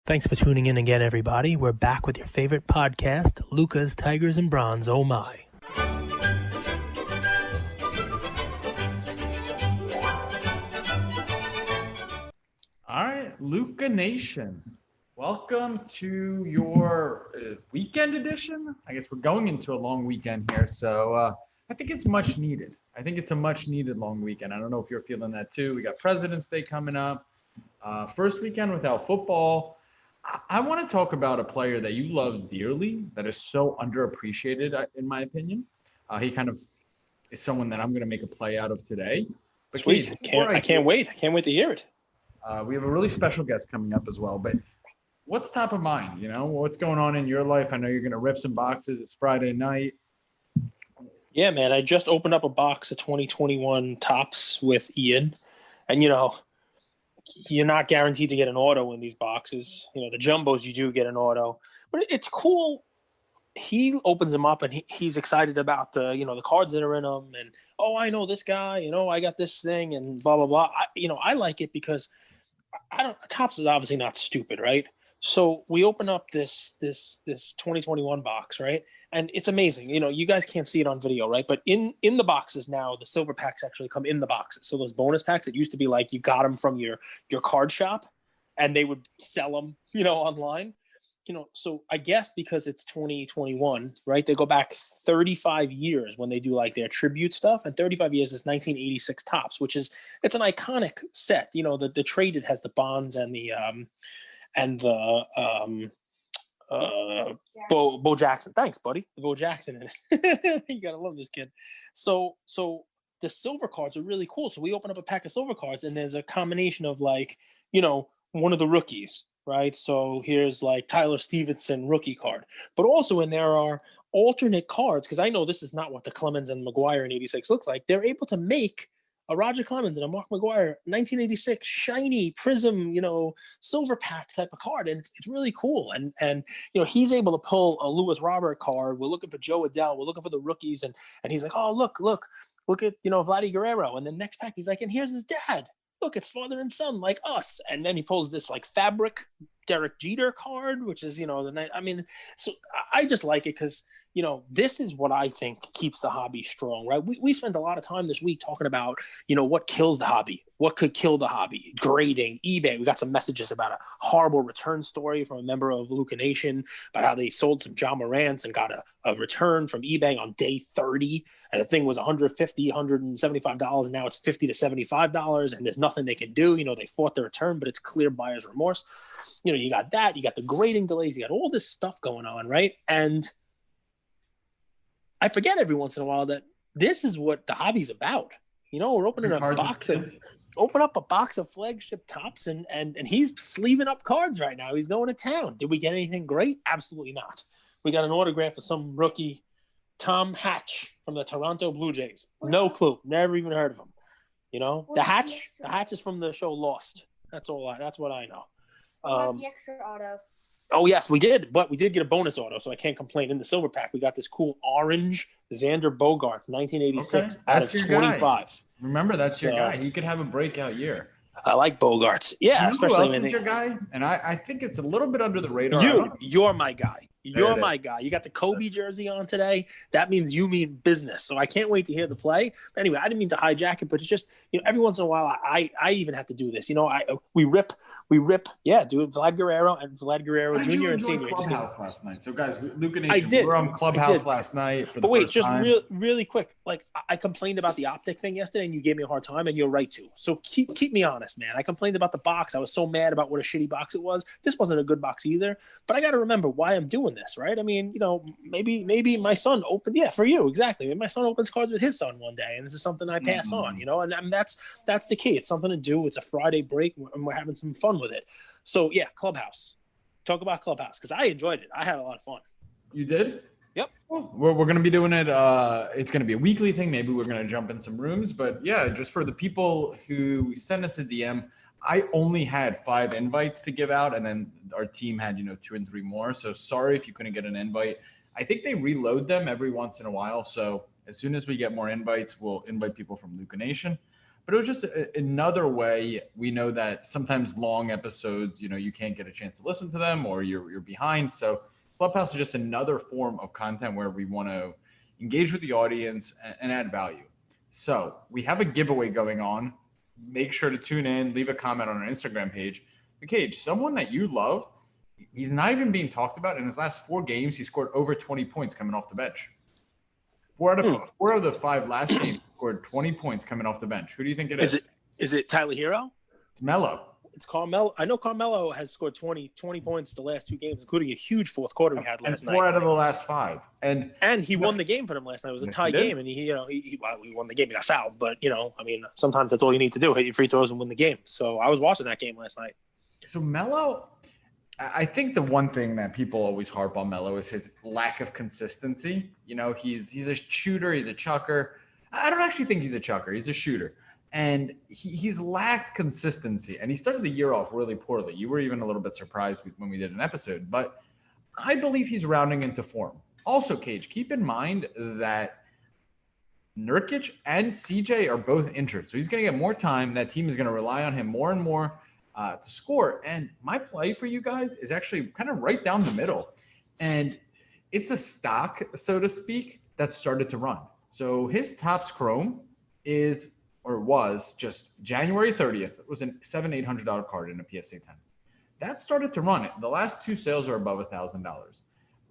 Thanks for tuning in again, everybody. We're back with your favorite podcast, Luca's Tigers and Bronze. Oh my. All right, Luca Nation. Welcome to your weekend edition. I guess we're going into a long weekend here, so I think it's much needed. I think it's a much needed long weekend. I don't know if you're feeling that too. We got President's Day coming up. First weekend without football. I want to talk about a player that you love dearly that is so underappreciated, in my opinion. He kind of is someone that I'm going to make a play out of today. But sweet. I can't wait. I can't wait to hear it. We have a really special guest coming up as well. But what's top of mind? You know, what's going on in your life? I know you're going to rip some boxes. It's Friday night. Yeah, man. I just opened up a box of 2021 Topps with Ian. And, you know, you're not guaranteed to get an auto in these boxes. You know, the jumbos, you do get an auto. But it's cool. He opens them up and he's excited about the cards that are in them. And, oh, I know this guy. I got this thing and blah, blah, blah. I like it because Topps is obviously not stupid, right? So we open up this 2021 box, right? And it's amazing. You guys can't see it on video, right? But in the boxes now, the silver packs actually come in the boxes. So those bonus packs, it used to be like you got them from your card shop and they would sell them, online. So I guess because it's 2021, right? They go back 35 years when they do like their tribute stuff, and 35 years is 1986 Topps, it's an iconic set. The traded has the bonds and the Bo Jackson. Thanks, buddy. The Bo Jackson in it. You gotta love this kid. So the silver cards are really cool. So we open up a pack of silver cards, and there's a combination of one of the rookies. Right. So here's like Tyler Stevenson rookie card, but also in there are alternate cards. Cause I know this is not what the Clemens and McGuire in 86 looks like. They're able to make a Roger Clemens and a Mark McGuire 1986 shiny prism, silver pack type of card. And it's really cool. And he's able to pull a Lewis Robert card. We're looking for Joe Adele. We're looking for the rookies. And he's like, oh, look at, Vladdy Guerrero. And the next pack, he's like, and here's his dad. Look, it's father and son like us. And then he pulls this like fabric Derek Jeter card, which is, the night. I mean, so I just like it because, this is what I think keeps the hobby strong, right? We spent a lot of time this week talking about, what kills the hobby, what could kill the hobby, grading, eBay. We got some messages about a horrible return story from a member of Luca Nation about how they sold some John Morants and got a return from eBay on day 30. And the thing was $150, $175, and now it's $50 to $75, and there's nothing they can do. They fought the return, but it's clear buyer's remorse. You got that, you got the grading delays, you got all this stuff going on, right? And I forget every once in a while that this is what the hobby's about. We're opening open up a box of flagship Topps, and he's sleeving up cards right now. He's going to town. Did we get anything great? Absolutely not. We got an autograph of some rookie, Tom Hatch from the Toronto Blue Jays. No clue. Never even heard of him. The Hatch is from the show Lost. That's what I know. The extra auto. Oh, yes, we did. But we did get a bonus auto, so I can't complain. In the silver pack, we got this cool orange Xander Bogaerts, 1986, out of 25. Guy. Remember, that's your guy. He could have a breakout year. I like Bogaerts. Yeah, especially who else is your guy? And I think it's a little bit under the radar. You're my guy. You're my guy. You got the Kobe jersey on today. That means you mean business. So I can't wait to hear the play. But anyway, I didn't mean to hijack it, but it's just, every once in a while, I even have to do this. We rip. Yeah, do it. Vlad Guerrero and Vlad Guerrero Jr. and Senior. Clubhouse last night. So guys, Luca Nation, we were on Clubhouse last night. But wait, just really quick. Like I complained about the optic thing yesterday, and you gave me a hard time, and you're right to. So keep me honest, man. I complained about the box. I was so mad about what a shitty box it was. This wasn't a good box either. But I got to remember why I'm doing this, right? I mean, maybe my son opened. Yeah, for you exactly. Maybe my son opens cards with his son one day, and this is something I pass on. And that's the key. It's something to do. It's a Friday break, and we're having some fun with it. So yeah, Clubhouse. Talk about Clubhouse because I enjoyed it. I had a lot of fun. You did? Yep. Well, we're going to be doing it. It's going to be a weekly thing. Maybe we're going to jump in some rooms. But yeah, just for the people who send us a DM, I only had 5 invites to give out, and then our team had 2 and 3 more. So sorry if you couldn't get an invite. I think they reload them every once in a while. So as soon as we get more invites, we'll invite people from Luca Nation. But it was just another way. We know that sometimes long episodes, you can't get a chance to listen to them or you're behind. So Clubhouse is just another form of content where we want to engage with the audience and add value. So we have a giveaway going on. Make sure to tune in, leave a comment on our Instagram page. McCage, someone that you love, he's not even being talked about. In his last 4 games, he scored over 20 points coming off the bench. Four out of the 5 last games scored 20 points coming off the bench. Who do you think it is? Is it Tyler Hero? It's Melo. It's Carmelo. I know Carmelo has scored 20 points the last 2 games, including a huge fourth quarter he had last night. And 4 out of the last 5. And he won the game for them last night. It was a tie game, and he won the game. He got fouled, but sometimes that's all you need to do: hit your free throws and win the game. So I was watching that game last night. So Melo, I think the one thing that people always harp on Melo is his lack of consistency. He's a shooter, he's a chucker. I don't actually think he's a chucker. He's a shooter. And he's lacked consistency. And he started the year off really poorly. You were even a little bit surprised when we did an episode. But I believe he's rounding into form. Also, Cage, keep in mind that Nurkic and CJ are both injured. So he's going to get more time. That team is going to rely on him more and more to score. And my play for you guys is actually kind of right down the middle. And it's a stock, so to speak, that started to run. So his Topps Chrome was just January 30th. It was a $700-800 card in a PSA 10. That started to run it. The last 2 sales are above $1,000.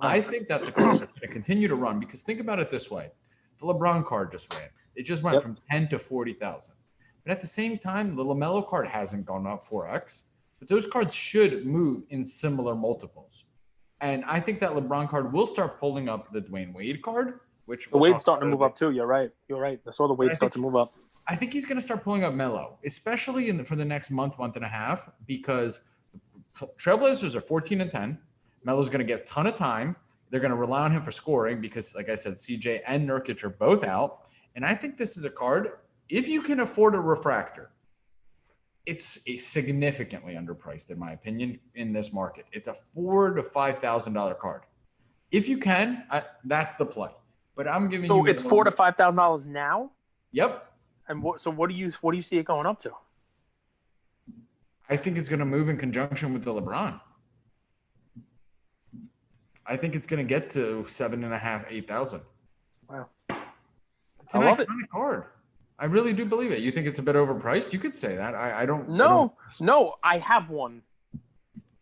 I think that's a card that's going to continue to run because think about it this way. The LeBron card just ran. It just went from 10 to 40,000. But at the same time, the LaMelo card hasn't gone up 4x. But those cards should move in similar multiples. And I think that LeBron card will start pulling up the Dwayne Wade card, which the Wade's starting to move up too. You're right. I saw the Wade start to move up. I think he's going to start pulling up Melo, especially for the next month and a half, because Trailblazers are 14-10. Melo's going to get a ton of time. They're going to rely on him for scoring because, like I said, CJ and Nurkic are both out. And I think this is a card, if you can afford a refractor, it's a significantly underpriced, in my opinion, in this market. It's a $4,000 to $5,000 card. If you can, that's the play. But I'm giving you. So it's $4,000 to $5,000 now. Yep. And what do you see it going up to? I think it's going to move in conjunction with the LeBron. I think it's going to get to 7,500, 8,000. Wow. It's an iconic card. I really do believe it. You think it's a bit overpriced? You could say that. I don't. No, I have one.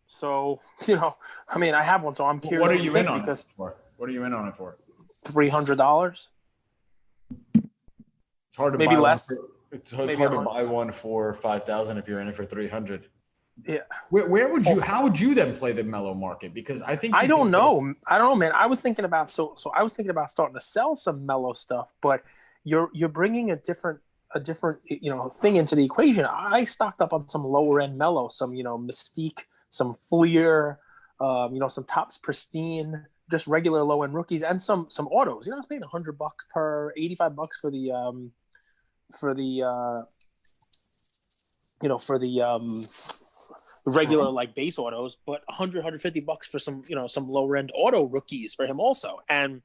So I have one. So I'm curious. What are you in on it for? What are you in on it for? $300. It's hard to maybe buy less. It's hard to buy one for 5,000 if you're in it for 300. Yeah. Where would you? How would you then play the Melo market? Because I think I don't know, man. I was thinking about I was thinking about starting to sell some Melo stuff, but you're bringing a different thing into the equation. I stocked up on some lower end Melo, some Mystique, some Fleer, some Topps Pristine, just regular low end rookies, and some autos. I was paying $100 per, $85 for the regular like base autos, but $150 for some lower end auto rookies for him also. And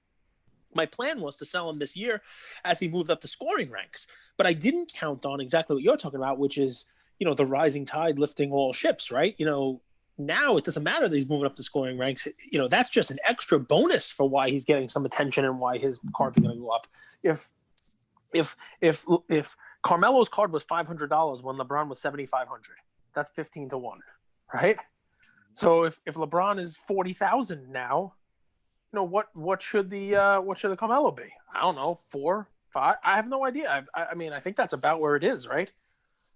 my plan was to sell him this year as he moved up the scoring ranks, but I didn't count on exactly what you're talking about, which is the rising tide lifting all ships, right? Now it doesn't matter that he's moving up the scoring ranks. That's just an extra bonus for why he's getting some attention and why his cards are going to go up. If Carmelo's card was $500 when LeBron was $7,500, that's 15 to 1, right? So if LeBron is 40,000 now, what should the Carmelo be? I don't know, 4, 5. I have no idea. I think that's about where it is, right?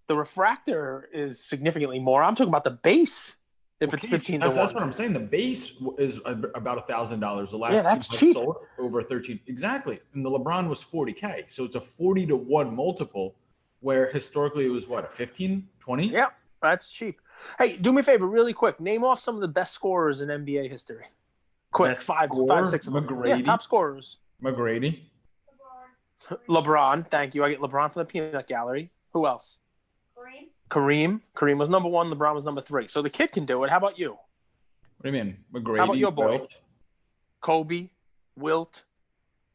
The refractor is significantly more. I'm talking about the base. If it's 15 to 1, that's what I'm saying. The base is about $1,000. The last that's cheap. sold over 13 exactly, and the LeBron was $40K. So it's a 40 to 1 multiple, where historically it was what, a 15, 20? Yeah, that's cheap. Hey, do me a favor, really quick. Name off some of the best scorers in NBA history. Quick, Best 5, 6 of them. McGrady. Yeah, top scorers. McGrady. LeBron. Thank you. I get LeBron from the peanut gallery. Who else? Kareem was number 1. LeBron was number 3. So the kid can do it. How about you? What do you mean? McGrady. How about your boy? Wilt. Kobe, Wilt.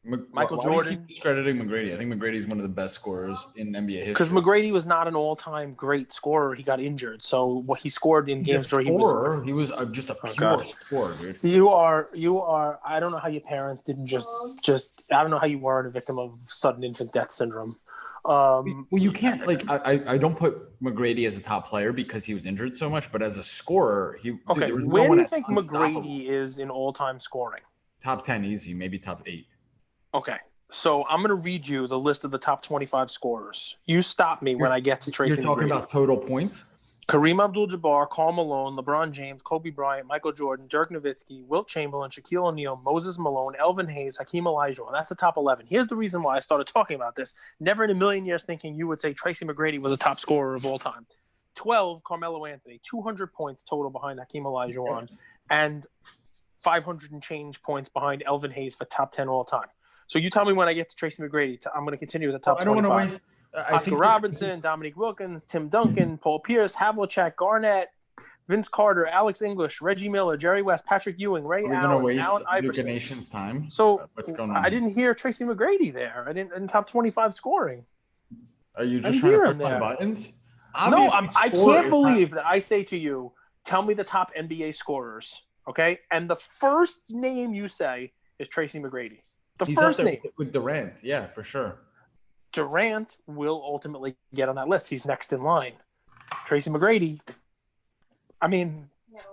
Michael Why do Jordan. you keep discrediting McGrady? I think McGrady is one of the best scorers in NBA history. Because McGrady was not an all-time great scorer. He got injured. So what he scored in games where he was just a pure scorer, dude. You are. I don't know how your parents didn't just. I don't know how you weren't a victim of sudden infant death syndrome. Well, you can't I don't put McGrady as a top player because he was injured so much, but as a scorer, okay. There was Where no do you one think McGrady is in all-time scoring? Top 10 easy, maybe top 8. Okay, so I'm going to read you the list of the top 25 scorers. You stop me when I get to Tracy. You're talking about total points? Kareem Abdul-Jabbar, Karl Malone, LeBron James, Kobe Bryant, Michael Jordan, Dirk Nowitzki, Wilt Chamberlain, Shaquille O'Neal, Moses Malone, Elvin Hayes, Hakeem Olajuwon. That's the top 11. Here's the reason why I started talking about this. Never in a million years thinking you would say Tracy McGrady was a top scorer of all time. 12, Carmelo Anthony, 200 points total behind Hakeem Olajuwon, and 500 and change points behind Elvin Hayes for top 10 all time. So you tell me when I get to Tracy McGrady. I'm going to continue with the top 25. I don't want to waste. Oscar Robertson, Dominique Wilkins, Tim Duncan, Paul Pierce, Havlicek, Garnett, Vince Carter, Alex English, Reggie Miller, Jerry West, Patrick Ewing, Ray Allen, Allen Iverson. Nation's time. So what's going on? I didn't hear Tracy McGrady there. I didn't in top 25 scoring. Are you just trying to push my buttons? No, I can't believe that I say to you, tell me the top NBA scorers, okay? And the first name you say is Tracy McGrady. He's first name with Durant, yeah, for sure. Durant will ultimately get on that list. He's next in line. Tracy McGrady. I mean,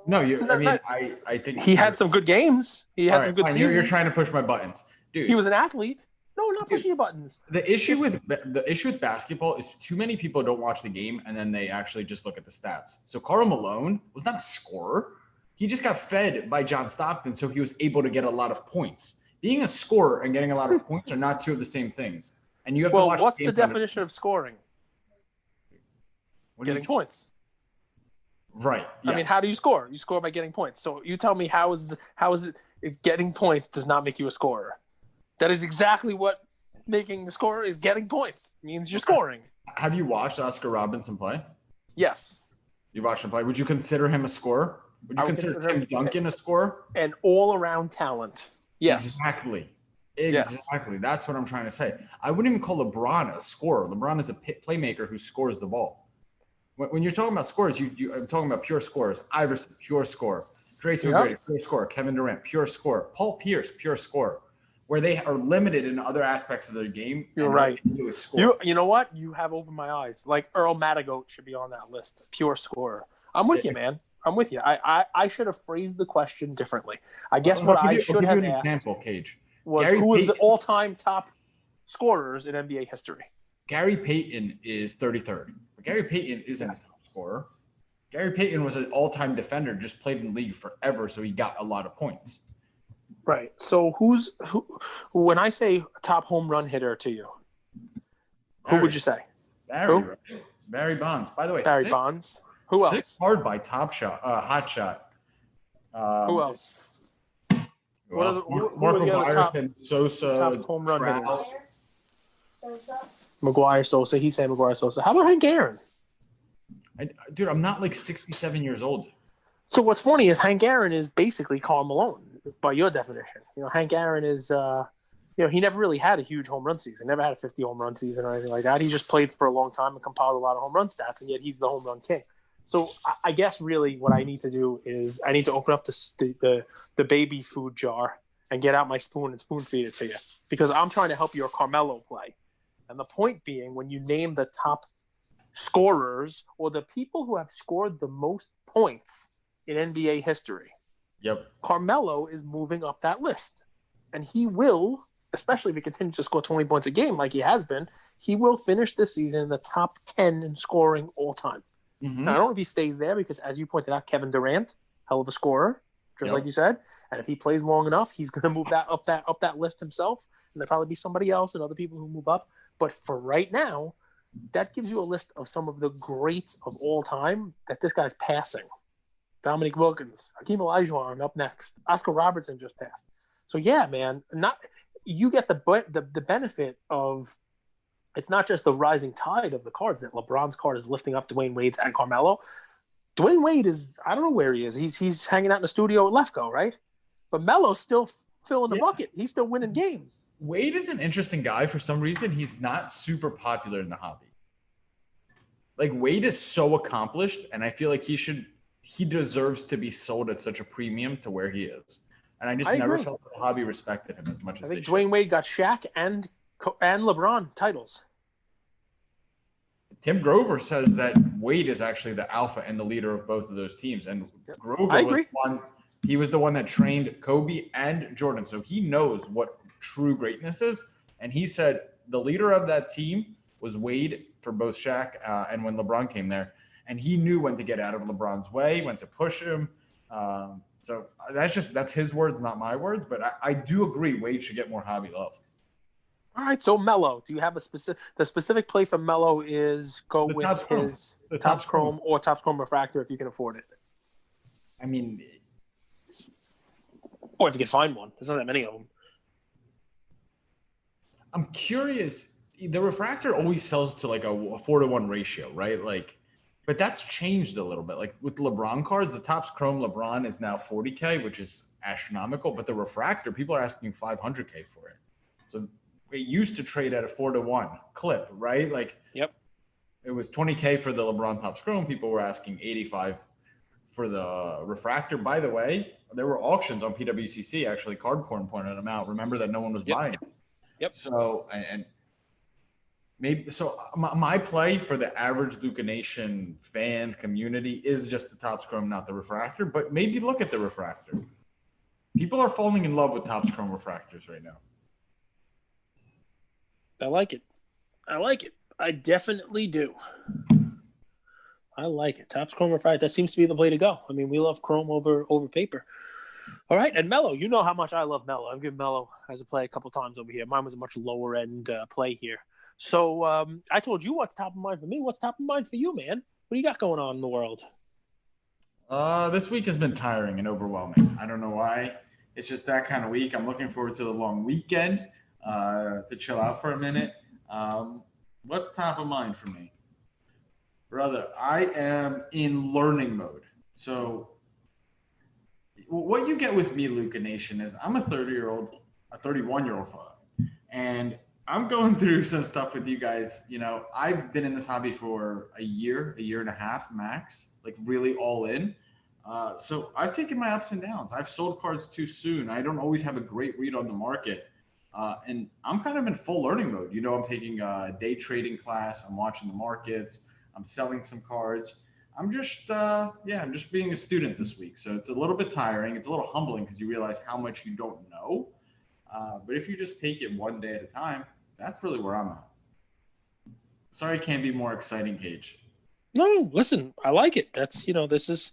I think he had some good games. He had some good seasons. You're trying to push my buttons, dude. He was an athlete. No, not pushing your buttons. The issue with basketball is too many people don't watch the game and then they actually just look at the stats. So Karl Malone was not a scorer. He just got fed by John Stockton, so he was able to get a lot of points. Being a scorer and getting a lot of points are not two of the same things. And you have to watch. What's the definition of scoring? Getting points. Right. Yes. I mean, how do you score? You score by getting points. So you tell me how is it if getting points does not make you a scorer? That is exactly what making the score is. Getting points it means you're scoring. Have you watched Oscar Robertson play? Yes. You watched him play. Would you consider him a scorer? Would you consider Tim Duncan a scorer? An all-around talent. Yes. Exactly. That's what I'm trying to say. I wouldn't even call LeBron a scorer. LeBron is a playmaker who scores the ball. When you're talking about scores, I'm talking about pure scorers. Iverson, pure scorer. Tracy McGrady, pure scorer. Kevin Durant, pure scorer. Paul Pierce, pure scorer. Where they are limited in other aspects of their game. You're right. You know what? You have opened my eyes. Like Earl Matagote should be on that list. Pure scorer. I'm with you, man. I'm with you. I should have phrased the question differently. I guess what I should have asked. Example, Cage. Was who is the all-time top scorers in NBA history? Gary Payton is 33rd. But Gary Payton isn't a top scorer. Gary Payton was an all-time defender, just played in the league forever, so he got a lot of points. Right. So who when I say top home run hitter to you, who would you say? Barry Bonds. By the way, Barry Bonds. Who else? 6 hard by Hot Shot. Who else? Marco Byerson, Sosa, top home run hitters. Sosa. McGuire, Sosa. He's saying McGuire, Sosa. How about Hank Aaron? Dude, I'm not like 67 years old. So what's funny is Hank Aaron is basically Karl Malone by your definition. Hank Aaron is, he never really had a huge home run season. Never had a 50 home run season or anything like that. He just played for a long time and compiled a lot of home run stats, and yet he's the home run king. So I guess really what I need to do is I need to open up the baby food jar and get out my spoon and spoon feed it to you, because I'm trying to help your Carmelo play. And the point being, when you name the top scorers or the people who have scored the most points in NBA history, Carmelo is moving up that list. And he will, especially if he continues to score 20 points a game like he has been, he will finish this season in the top 10 in scoring all time. Mm-hmm. Now, I don't know if he stays there because, as you pointed out, Kevin Durant, hell of a scorer, just like you said. And if he plays long enough, he's going to move that up that list himself. And there'll probably be somebody else and other people who move up. But for right now, that gives you a list of some of the greats of all time that this guy's passing. Dominique Wilkins, Hakeem Olajuwon up next. Oscar Robertson just passed. So yeah, man, you get the benefit of, it's not just the rising tide of the cards that LeBron's card is lifting up Dwayne Wade's and Carmelo. Dwayne Wade is, I don't know where he is. He's hanging out in the studio at Lefko, right? But Melo's still filling the bucket. He's still winning games. Wade is an interesting guy. For some reason, he's not super popular in the hobby. Like, Wade is so accomplished, and I feel like he deserves to be sold at such a premium to where he is. And I just never felt the hobby respected him as much as I think they should. Dwayne Wade got Shaq and LeBron titles. Tim Grover says that Wade is actually the alpha and the leader of both of those teams. And Grover he was the one that trained Kobe and Jordan. So he knows what true greatness is. And he said the leader of that team was Wade for both Shaq and when LeBron came there. And he knew when to get out of LeBron's way, when to push him. So that's his words, not my words. But I do agree Wade should get more hobby love. All right, so Melo, do you have the specific play for Melo is go with his Topps Chrome or Topps Chrome Refractor if you can afford it? I mean, or if you can find one. There's not that many of them. I'm curious. The Refractor always sells to like a 4-to-1 ratio, right? Like, but that's changed a little bit. Like with LeBron cards, the Topps Chrome LeBron is now $40K, which is astronomical. But the Refractor, people are asking $500K for it. So it used to trade at a 4-to-1 clip, right? Like, yep, it was $20K for the LeBron Topps Chrome. People were asking $85 for the Refractor. By the way, there were auctions on PWCC. Actually, Card Porn pointed them out. Remember that no one was buying. Yep. So and maybe so. My play for the average Luca Nation fan community is just the Topps Chrome, not the Refractor. But maybe look at the Refractor. People are falling in love with Topps Chrome Refractors right now. I like it. I definitely do. I like it. Topps Chrome Refractor. That seems to be the way to go. I mean, we love Chrome over paper. All right, and Melo. You know how much I love Melo. I've given Melo as a play a couple times over here. Mine was a much lower end play here. So I told you what's top of mind for me. What's top of mind for you, man? What do you got going on in the world? This week has been tiring and overwhelming. I don't know why. It's just that kind of week. I'm looking forward to the long weekend. To chill out for a minute. What's top of mind for me? Brother, I am in learning mode. So what you get with me, Luca Nation, is I'm a 31-year-old father. And I'm going through some stuff with you guys. You know, I've been in this hobby for a year and a half max, like really all in. So I've taken my ups and downs. I've sold cards too soon. I don't always have a great read on the market. And I'm kind of in full learning mode. You know, I'm taking a day trading class. I'm watching the markets. I'm selling some cards. I'm just being a student this week. So it's a little bit tiring. It's a little humbling because you realize how much you don't know. But if you just take it one day at a time, that's really where I'm at. Sorry, it can't be more exciting, Cage. No, listen, I like it. That's, you know, this is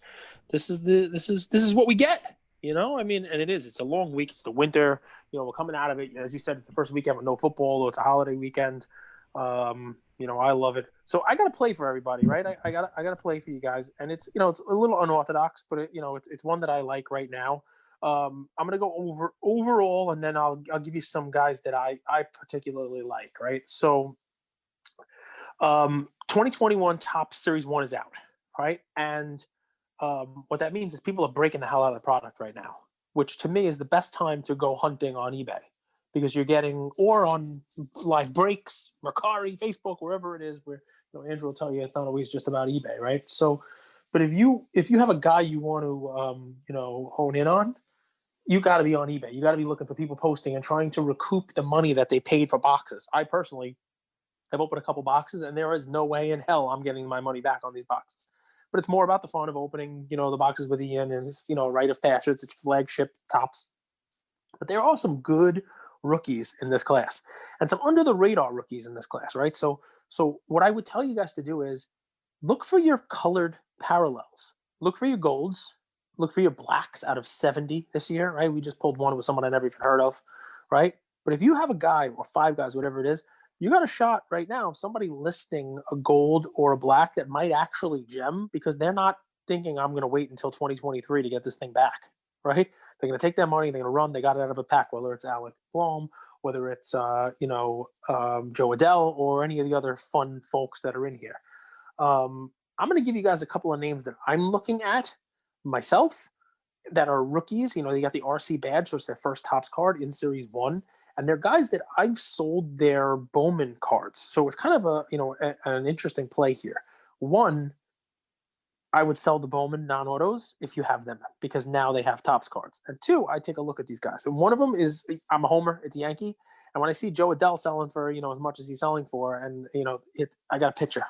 what we get. You know, I mean, and it is. It's a long week. It's the winter. You know, we're coming out of it. As you said, it's the first weekend with no football, though it's a holiday weekend. You know, I love it. So I got to play for everybody, right? I got to play for you guys, and it's, you know, it's a little unorthodox, but it's one that I like right now. I'm gonna go overall, and then I'll give you some guys that I particularly like, right? So, 2021 Topps Series 1 is out, right? And what that means is people are breaking the hell out of the product right now, which to me is the best time to go hunting on eBay because you're getting, or on live breaks, Mercari, Facebook, wherever it is, where, you know, Andrew will tell you it's not always just about eBay, right? So, but if you have a guy you want to, you know, hone in on, you got to be on eBay. You got to be looking for people posting and trying to recoup the money that they paid for boxes. I personally have opened a couple boxes, and there is no way in hell I'm getting my money back on these boxes. But it's more about the fun of opening, you know, the boxes with Ian and his, you know, rite of passage, its flagship Topps. But there are some good rookies in this class and some under the radar rookies in this class, right? So what I would tell you guys to do is look for your colored parallels. Look for your golds. Look for your blacks out of 70 this year, right? We just pulled one with someone I never even heard of, right? But if you have a guy or five guys, whatever it is, you got a shot right now of somebody listing a gold or a black that might actually gem because they're not thinking I'm going to wait until 2023 to get this thing back, right? They're going to take their money, they're going to run, they got it out of a pack, whether it's Alec Blom, whether it's, Joe Adell, or any of the other fun folks that are in here. I'm going to give you guys a couple of names that I'm looking at myself. that are rookies. You know, they got the RC badge, so it's their first Topps card in Series 1. And they're guys that I've sold their Bowman cards. So it's kind of an interesting play here. One, I would sell the Bowman non-autos if you have them, because now they have Topps cards. And two, I take a look at these guys. And one of them is, I'm a homer, it's a Yankee. And when I see Joe Adell selling for, as much as he's selling for, and, I got a pitcher.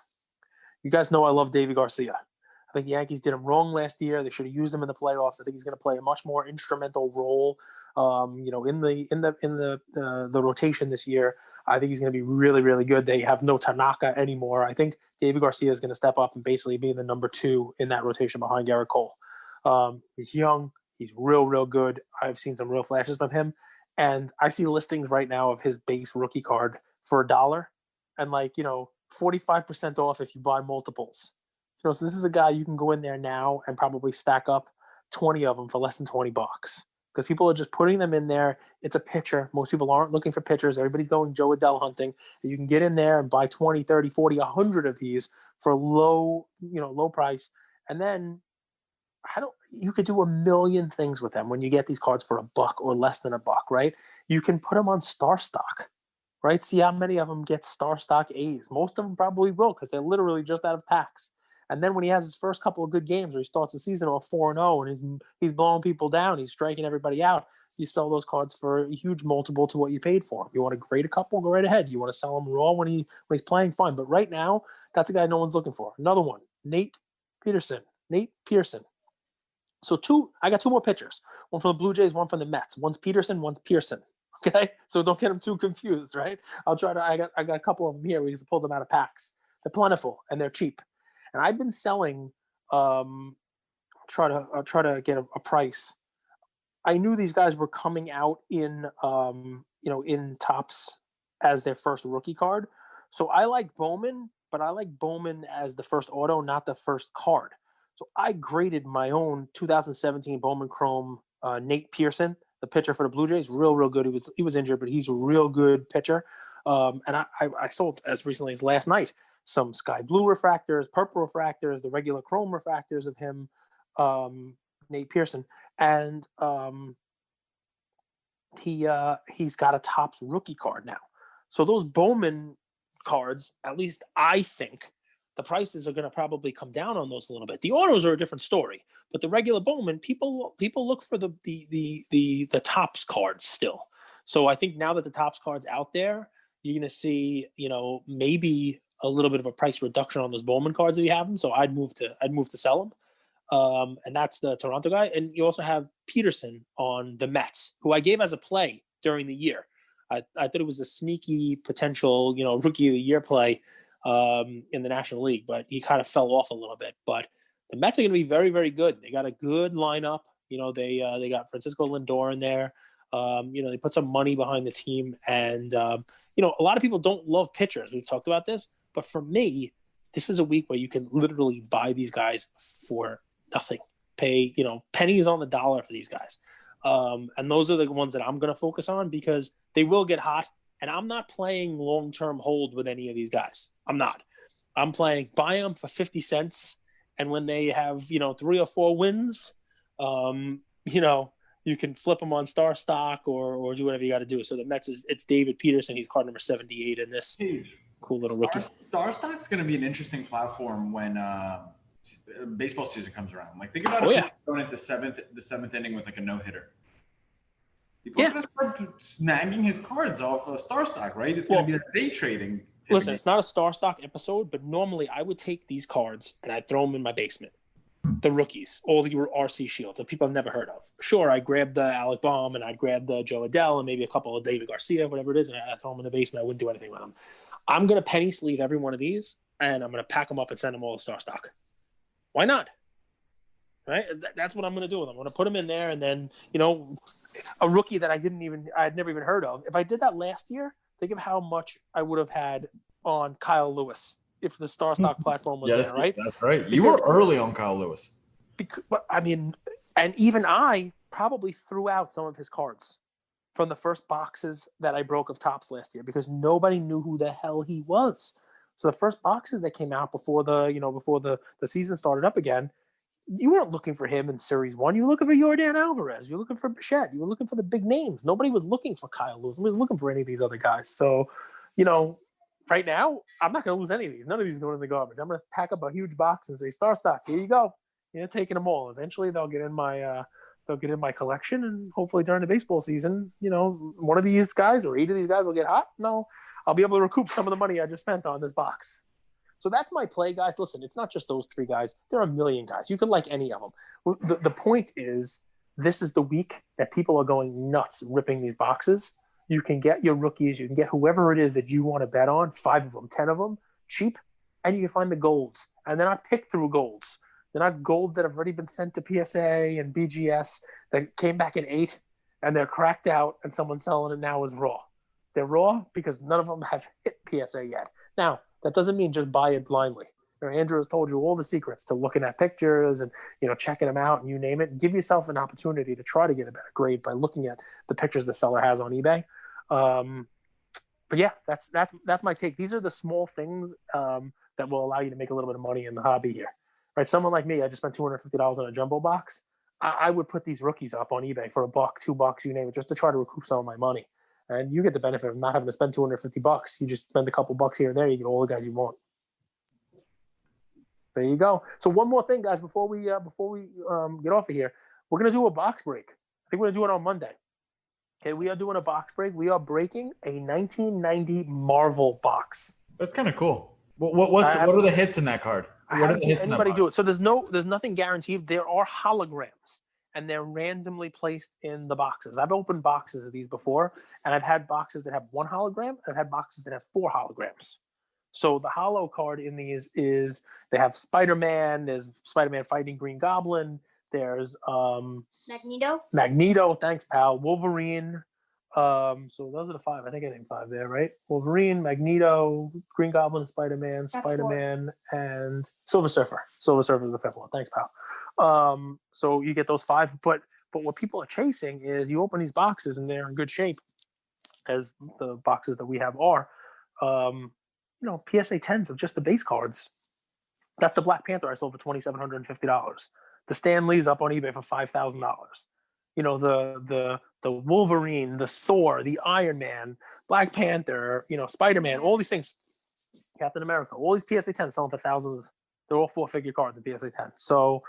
You guys know I love Davey Garcia. I think the Yankees did him wrong last year. They should have used him in the playoffs. I think he's going to play a much more instrumental role, in the rotation this year. I think he's going to be really, really good. They have no Tanaka anymore. I think David Garcia is going to step up and basically be the number 2 in that rotation behind Garrett Cole. He's young. He's real, real good. I've seen some real flashes from him. And I see listings right now of his base rookie card for $1 and 45% off if you buy multiples. So this is a guy you can go in there now and probably stack up 20 of them for less than $20 because people are just putting them in there. It's a pitcher. Most people aren't looking for pitchers. Everybody's going Joe Adell hunting. You can get in there and buy 20, 30, 40, 100 of these for low price. And then you could do a million things with them when you get these cards for $1 or less than $1, right? You can put them on Star Stock, right? See how many of them get Star Stock A's. Most of them probably will because they're literally just out of packs. And then when he has his first couple of good games where he starts the season off 4-0 and he's blowing people down, he's striking everybody out, you sell those cards for a huge multiple to what you paid for them. You want to grade a couple, go right ahead. You want to sell them raw when he's playing, fine. But right now, that's a guy no one's looking for. Another one, Nate Pearson. So I got 2 more pitchers. One from the Blue Jays, one from the Mets. One's Peterson, one's Pearson. Okay, so don't get them too confused, right? I got a couple of them here. We just pull them out of packs. They're plentiful and they're cheap. And I've been selling. Try to get a price. I knew these guys were coming out in Topps as their first rookie card. So I like Bowman, but I like Bowman as the first auto, not the first card. So I graded my own 2017 Bowman Chrome Nate Pearson, the pitcher for the Blue Jays. Real, real good. He was injured, but he's a real good pitcher. And I sold as recently as last night some sky blue refractors, purple refractors, the regular chrome refractors of him, Nate Pearson, and he's got a Topps rookie card now. So those Bowman cards, at least I think, the prices are going to probably come down on those a little bit. The autos are a different story, but the regular Bowman, people look for the Topps cards still. So I think now that the Topps card's out there, you're going to see, maybe a little bit of a price reduction on those Bowman cards if you have them. So I'd move to sell them. And that's the Toronto guy. And you also have Peterson on the Mets, who I gave as a play during the year. I thought it was a sneaky potential, rookie of the year play in the National League, but he kind of fell off a little bit. But the Mets are going to be very, very good. They got a good lineup. They got Francisco Lindor in there. They put some money behind the team, and a lot of people don't love pitchers. We've talked about this, but for me, this is a week where you can literally buy these guys for nothing. Pay pennies on the dollar for these guys, and those are the ones that I'm going to focus on because they will get hot. And I'm not playing long-term hold with any of these guys. I'm not. I'm playing buy them for 50 cents, and when they have 3 or 4 wins, you can flip them on Star Stock or do whatever you got to do. So the Mets it's David Peterson. He's card number 78 in this cool little rookie. Star Stock's going to be an interesting platform when baseball season comes around. Like think about going into the seventh inning with like a no-hitter. People are going to start snagging his cards off of Star Stock, right? It's going to be a day trading. Listen, it's not a Star Stock episode, but normally I would take these cards and I'd throw them in my basement. The rookies, all the RC shields that people have never heard of. Sure, I grabbed the Alec Baum and I'd grab the Joe Adell and maybe a couple of David Garcia, whatever it is, and I throw them in the basement. I wouldn't do anything with them. I'm going to penny sleeve every one of these and I'm going to pack them up and send them all to Star Stock. Why not? Right? That's what I'm going to do with them. I'm going to put them in there, and then a rookie that I'd never even heard of. If I did that last year, think of how much I would have had on Kyle Lewis if the Star Stock platform was there, right? That's right. You were early on Kyle Lewis. And even I probably threw out some of his cards from the first boxes that I broke of Topps last year because nobody knew who the hell he was. So the first boxes that came out before the season started up again, you weren't looking for him in Series 1. You were looking for Yordan Alvarez. You were looking for Bichette. You were looking for the big names. Nobody was looking for Kyle Lewis. Nobody was looking for any of these other guys. So, right now, I'm not going to lose any of these. None of these are going in the garbage. I'm going to pack up a huge box and say, Star Stock, here you go. You're taking them all. Eventually, they'll get in my collection, and hopefully during the baseball season, one of these guys or 8 of these guys will get hot. No, I'll be able to recoup some of the money I just spent on this box. So that's my play, guys. Listen, it's not just those 3 guys. There are a million guys. You could like any of them. The point is, this is the week that people are going nuts ripping these boxes. You can get your rookies. You can get whoever it is that you want to bet on, 5 of them, 10 of them, cheap, and you can find the golds. And they're not picked through golds. They're not golds that have already been sent to PSA and BGS that came back in 8, and they're cracked out, and someone's selling it now as raw. They're raw because none of them have hit PSA yet. Now, that doesn't mean just buy it blindly. Andrew has told you all the secrets to looking at pictures and checking them out and you name it. Give yourself an opportunity to try to get a better grade by looking at the pictures the seller has on eBay. But yeah, that's my take. These are the small things that will allow you to make a little bit of money in the hobby here. Right? Someone like me, I just spent $250 on a jumbo box. I would put these rookies up on eBay for $1, $2, you name it, just to try to recoup some of my money. And you get the benefit of not having to spend $250. You just spend a couple bucks here and there. You get all the guys you want. There you go. So one more thing, guys, before we get off of here, we're gonna do a box break. I think we're gonna do it on Monday. Okay, we are doing a box break. We are breaking a 1990 Marvel box. That's kind of cool. What are the hits in that card? I haven't seen anybody do it. So there's nothing guaranteed. There are holograms, and they're randomly placed in the boxes. I've opened boxes of these before, and I've had boxes that have 1 hologram, and I've had boxes that have 4 holograms. So the holo card in these is they have Spider-Man. There's Spider-Man fighting Green Goblin. There's Magneto. Thanks, pal. Wolverine. So those are the 5. I think I named 5 there, right? Wolverine, Magneto, Green Goblin, Spider-Man, and Silver Surfer. Silver Surfer is the 5th one. Thanks, pal. So you get those 5. But what people are chasing is you open these boxes and they're in good shape, as the boxes that we have are. PSA 10s of just the base cards. That's the Black Panther I sold for $2,750. The Stan Lee's up on eBay for $5,000. The Wolverine, the Thor, the Iron Man, Black Panther, Spider-Man, all these things, Captain America, all these PSA 10s selling for thousands. They're all 4-figure cards in PSA 10. So,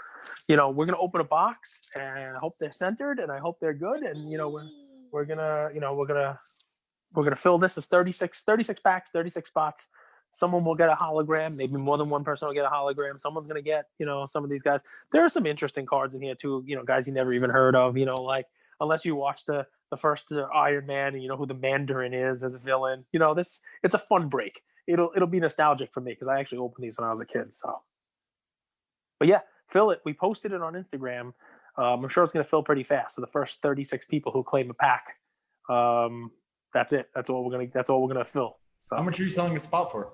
we're gonna open a box, and I hope they're centered, and I hope they're good, and we're gonna fill this as 36 packs, 36 spots. Someone will get a hologram. Maybe more than one person will get a hologram. Someone's going to get, some of these guys. There are some interesting cards in here too, guys you never even heard of, like unless you watch the first Iron Man and you know who the Mandarin is as a villain. It's a fun break. It'll be nostalgic for me because I actually opened these when I was a kid. So, but yeah, fill it. We posted it on Instagram. I'm sure it's going to fill pretty fast. So the first 36 people who claim a pack, that's it. That's all we're gonna fill. So how much are you selling a spot for?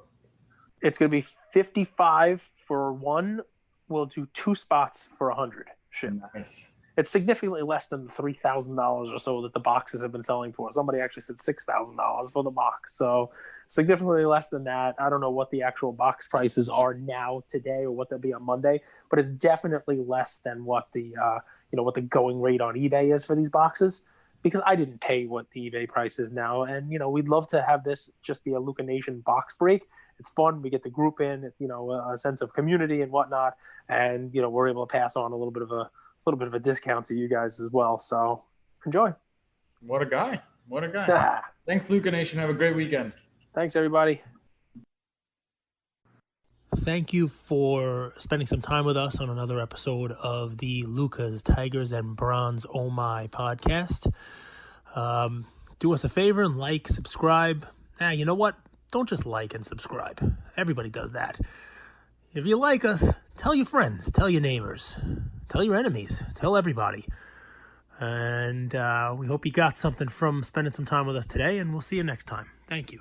It's going to be $55 for 1. We'll do 2 spots for $100. Shit. Nice. It's significantly less than the $3,000 or so that the boxes have been selling for. Somebody actually said $6,000 for the box. So significantly less than that. I don't know what the actual box prices are now today or what they'll be on Monday, but it's definitely less than what the what the going rate on eBay is for these boxes. Because I didn't pay what the eBay price is now. And, we'd love to have this just be a Luca Nation box break. It's fun. We get the group in, a sense of community and whatnot. And, we're able to pass on a little bit of a discount to you guys as well. So enjoy. What a guy. Thanks, Luca Nation. Have a great weekend. Thanks, everybody. Thank you for spending some time with us on another episode of the Lucas, Tigers, and Bronze Oh My podcast. Do us a favor and like, subscribe. You know what? Don't just like and subscribe. Everybody does that. If you like us, tell your friends, tell your neighbors, tell your enemies, tell everybody. And we hope you got something from spending some time with us today, and we'll see you next time. Thank you.